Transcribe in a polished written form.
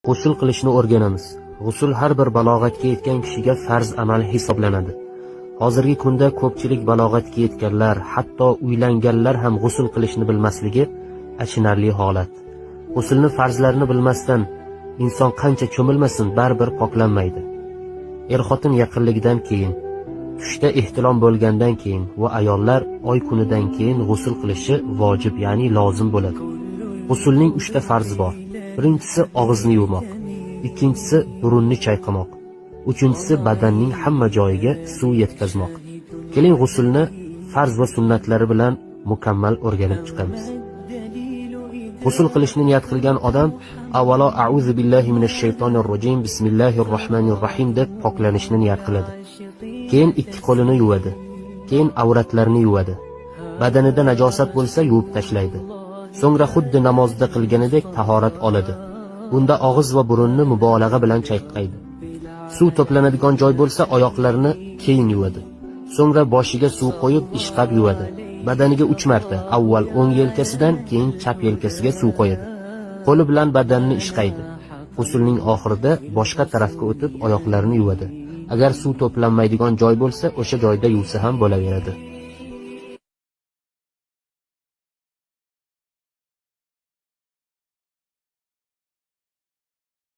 G'usl qilishni o'rganamiz. G'usl har bir balog'atga yetgan kishiga farz amal hisoblanadi. Hozirgi kunda ko'pchilik balog'atga yetganlar, hatto uylanganlar ham g'usl qilishni bilmasligi achinarli holat. G'uslni farzlarini bilmasdan inson qancha cho'milmasin baribir poklanmaydi. Er-xotin yaqinligidan keyin, tushda ehtilom bo'lgandan keyin va ayollar oy kunidan keyin g'usl qilishi vojib, ya'ni lozim bo'ladi. G'uslning 3 ta farzi bor. Birinchisi og'izni yuvmoq, ikkinchisi burunni chayqamoq, uchinchisi badanning hamma joyiga suv yetkazmoq. Keling g'uslni farz va sunnatlari bilan mukammal o'rganib chiqamiz. G'usl qilishni niyat qilgan odam avvalo a'udhu billahi minash shaytonir rojim, bismillahir rohmanir rohim deb poklanishni niyat qiladi. Keyin 2 qo'lini yuvadi. Keyin avratlarini yuvadi. Badanida najosat bo'lsa yuvib tashlaydi. So'ngra xuddi namozda qilganidek tahorat oladi. Bunda og'iz va burunni mubolag'a bilan chayqaydi. Suv to'planadigan joy bo'lsa oyoqlarini keyin yuvadi. So'ngra boshiga suv qo'yib ishqab yuvadi. Badaniga 3 marta, avval o'ng yelkasidan, keyin chap yelkasiga suv qo'yadi. Qo'li bilan badanni ishqaydi. G'uslning oxirida boshqa tarafga o'tib oyoqlarini yuvadi. Agar suv to'planmaydigan joy bo'lsa, o'sha joyda yuvsa ham bo'laveradi.